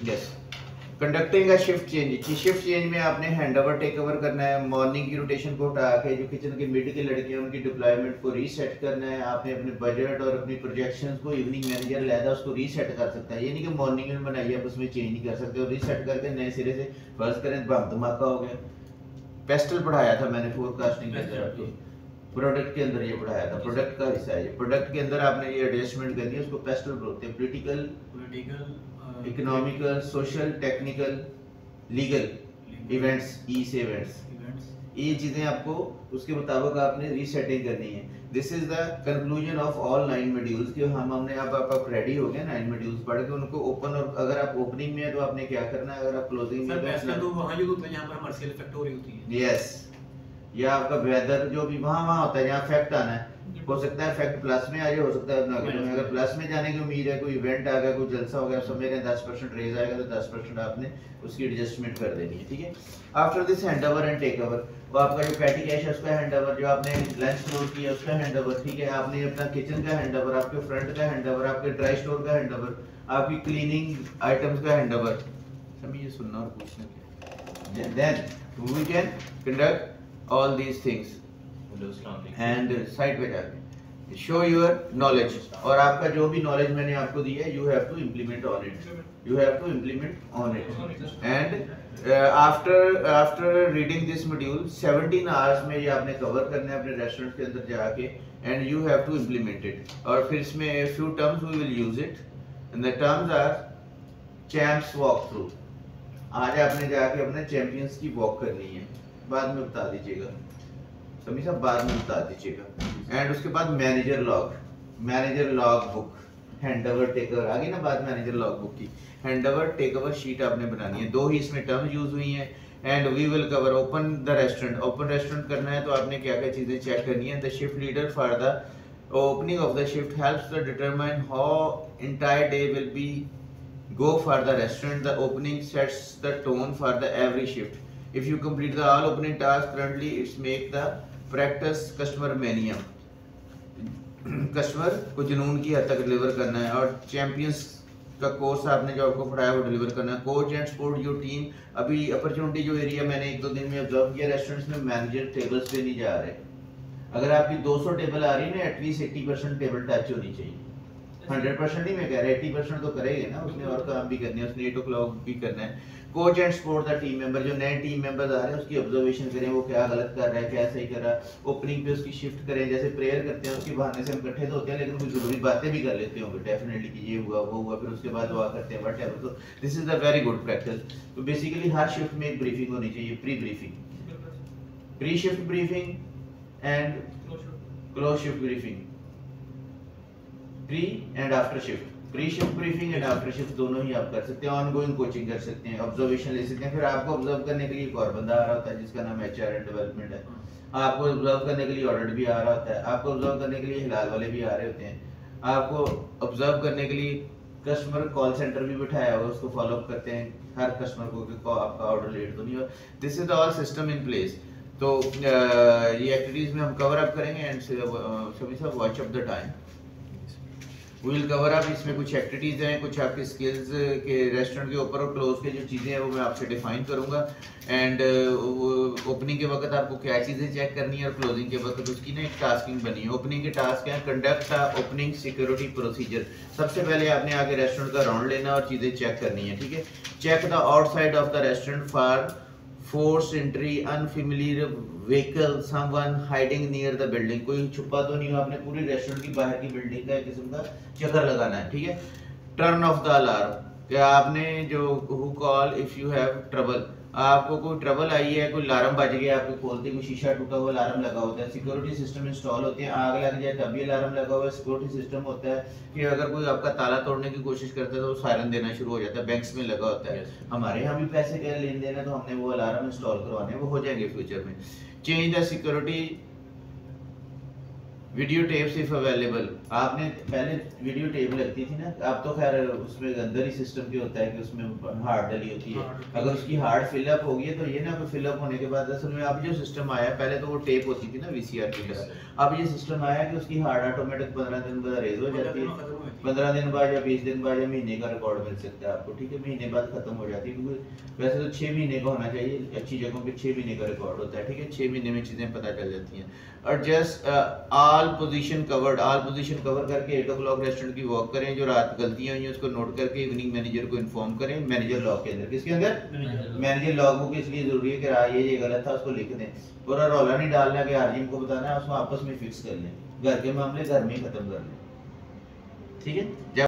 Yes, conducting का shift change. Shift change में आपने हैंड ओवर टेक ओवर करना है, मॉर्निंग की रोटेशन को उठा के जो किचन के मिड की लड़कियां उनकी डिप्लॉयमेंट को रीसेट करना है। आपने अपने बजट और अपनी प्रोजेक्शंस को इवनिंग मैनेजर लहदा उसको रीसेट कर सकता है, ये नहीं कि मॉर्निंग में बनाइए आप उसमें चेंज नहीं कर सकते, और रीसेट करके नए सिरे से फर्ज करें बम धमाका हो गया। पेस्टल पढ़ाया था मैंने फोरकास्टिंग के अंदर आपको, प्रोडक्ट के अंदर ये पढ़ाया था, प्रोडक्ट का हिस्सा है ये। प्रोडक्ट के अंदर आपने ये एडजस्टमेंट करनी है, उसको पेस्टल बोलते हैं। Political, economical, social, technical, legal, events, E से इवेंट्स, ये चीजें आपको उसके मुताबिक आपने रीसेटिंग करनी है। This is the conclusion of all 9 modules कि हमने आप रेडी हो गए 9 मॉड्यूल्स पढ़ के उनको ओपन, और अगर आप ओपनिंग में है तो आपने क्या करना है, अगर आप क्लोजिंग में है तो वहां जो होता है जहां पर कमर्शियल इफेक्ट हो रही होती है। यस, या आपका वेदर जो भी वहाँ होता है जहाँ इफेक्ट आना है, हो सकता है इफेक्ट प्लस में आ जाए, हो सकता है नेगेटिव में। अगर प्लस में जाने की उम्मीद है, कोई इवेंट आ गया, कोई जलसा हो गया, समझ रहे 10% रेज आएगा तो 10% आपने उसकी एडजस्टमेंट कर देनी है, ठीक है। After this hand over and take over, वो आपका जो पैटी कैश है उसका हैंड ओवर, जो आपने लंच क्लोज किया उसका हैंड ओवर, ठीक है। आपने अपना किचन का हैंड ओवर, आपके फ्रंट का हैंड ओवर, आपके ड्राई स्टोर का हैंड ओवर, आपकी क्लीनिंग आइटम्स का हैंड ओवर। सभी ये सुनना और पूछना, then we can conduct all these things and side पे जाके शो योर नॉलेज, और आपका जो भी नॉलेज मैंने आपको दिया है, you have to implement on it, you have to implement on it. And after reading this module 17 hours में ये आपने कवर करना है अपने रेस्टोरेंट के अंदर जाके, and you have to implement it. और फिर इसमें few terms we will use it, and the terms are champs walk through. आज आपने जाके अपने चैंपियंस की वॉक करनी है, बाद में बता दीजिएगा सभी सब, बाद में बता दीजिएगा। एंड उसके बाद manager log book, hand over take over आ गई ना बात, मैनेजर लॉग बुक की hand over take over sheet आपने बनानी है। 2 ही इसमें टर्म यूज हुई हैं। And we will cover open the restaurant. Open restaurant करना है तो आपने क्या क्या चीजें चेक करनी है। The shift leader for the opening of the shift helps the determine how entire day will be go for the restaurant. The opening sets the tone for the every shift. If you complete the all opening tasks currently, it's make the practice customer mania. Customer को जुनून की हद तक deliver करना है। और champions का course आपने जो आपको पढ़ाया वो डिलीवर करना है। Coach and support your team. अभी अपॉर्चुनिटी जो एरिया मैंने 1-2 दिन में ऑब्जर्व किया, रेस्टोरेंट्स में मैनेजर टेबल्स पे नहीं जा रहे। अगर आपकी 200 टेबल आ रही है ना, एटलीस्ट 80% टेबल टच होनी चाहिए। 100% नहीं मैं कह रहा, 80% तो करेंगे ना, उसने और काम भी करने है, उसने 8 o'clock भी करना है। Coach and support the team member. जो नए टीम मेंबर्स आ रहे हैं उसकी ऑब्जर्वेशन करें, वो क्या गलत कर रहा है, क्या सही कर रहा है। ओपनिंग पे उसकी शिफ्ट करें, जैसे प्रेयर करते हैं उसके बहाने से हम इकट्ठे तो होते हैं, लेकिन कुछ जरूरी बातें भी कर लेते होंगे डेफिनेटली कि ये हुआ वो हुआ, फिर उसके बाद दुआ करते हैं वट एवर। तो this is the very good practice. तो बेसिकली हर शिफ्ट में एक ब्रीफिंग होनी चाहिए, pre briefing, pre shift briefing and close shift briefing, pre and after shift. Pre shift briefing and after shift दोनों ही आप कर सकते हैं। ऑनगोइंग कोचिंग कर सकते हैं, ऑब्जर्वेशन ले सकते हैं। फिर आपको ऑब्जर्व करने के लिए एक और बंदा आ रहा होता है जिसका नाम एचआर एंड डेवलपमेंट है। आपको ऑब्जर्व करने के लिए ऑडिट भी आ रहा होता है, आपको ऑब्जर्व करने के लिए हिलाल वाले भी आ रहे होते हैं, आपको ऑब्जर्व करने के लिए कस्टमर कॉल सेंटर भी बिठाया हुआ, उसको फॉलो अप करते हैं हर कस्टमर को कि आपका ऑर्डर लेट तो नहीं हो। This is all system in place. तो ये एक्टिविटीज में हम कवर अप करेंगे। एंड सभी सब watch up the time we will cover up. इसमें कुछ एक्टिविटीज हैं, कुछ आपके स्किल्स के रेस्टोरेंट के ऊपर और क्लोज के जो चीज़ें हैं वो मैं आपसे डिफाइन करूंगा। एंड ओपनिंग के वक्त आपको क्या चीज़ें चेक करनी है और क्लोजिंग के वक्त उसकी ना एक टास्किंग बनी है। ओपनिंग के टास्क हैं, कंडक्ट ओपनिंग सिक्योरिटी प्रोसीजर। सबसे पहले आपने आगे रेस्टोरेंट का राउंड लेना और चीज़ें चेक करनी है, ठीक है। Check the outside of the restaurant for force entry, unfamiliar vehicle, someone hiding near the building. कोई छुपा तो नहीं हो, आपने पूरी रेस्टोरेंट की बाहर की बिल्डिंग का एक किस्म का चक्कर लगाना है, ठीक है। टर्न ऑफ द अलार्म, कि आपने जो who call if you have trouble, आपको कोई ट्रबल आई है, कोई अलार्म बज गया, आपको खोलते कोई शीशा टूटा हुआ, अलार्म लगा होता है। सिक्योरिटी सिस्टम इंस्टॉल होते हैं, आग लग जाए तभी अलार्म लगा हुआ है। सिक्योरिटी सिस्टम होता है कि अगर कोई आपका ताला तोड़ने की कोशिश करता है तो सायरन देना शुरू हो जाता है, बैंक्स में लगा होता है। हमारे यहाँ भी पैसे के लेन देन है तो हमने वो अलार्म इंस्टॉल करवाने हैं, वो हो जाएंगे फ्यूचर में। Change the security video tape सिर्फ अवेलेबल, आपने पहले वीडियो टेप लगती थी ना, अब तो खैर उसमें अंदर ही सिस्टम क्या होता है कि उसमें हार्ड डली होती है, अगर उसकी हार्ड फिलअप होगी है तो ये ना, फिलअप होने के बाद असल में अब जो सिस्टम आया, पहले तो वो टेप होती थी ना वीसीआर की तरह, अब ये सिस्टम आया कि उसकी हार्ड ऑटोमेटिक 15 दिन बाद रेज हो जाती है, 15 दिन बाद या 20 दिन बाद या महीने का रिकॉर्ड मिल सकता है आपको, ठीक है, महीने बाद खत्म हो जाती है, क्योंकि वैसे तो 6 महीने का होना चाहिए, अच्छी जगहों पे 6 महीने का रिकॉर्ड होता है, ठीक है, 6 महीने में चीज़ें पता चल जाती हैं। और just all position covered, all position cover करके 8 o'clock रेस्टोरेंट की वॉक करें, जो रात गलतियां हुई हैं उसको नोट करके इवनिंग मैनेजर को इन्फॉर्म करें, मैनेजर लॉग के अंदर, किसके अंदर, मैनेजर लॉग बुक, इसलिए जरूरी है कि ये गलत था उसको लिख दें, पूरा रौला नहीं डालना कि आरजीएम को बताना है, उसको आपस में फिक्स कर लें, घर के मामले घर में ही खत्म कर लें, ठीक है।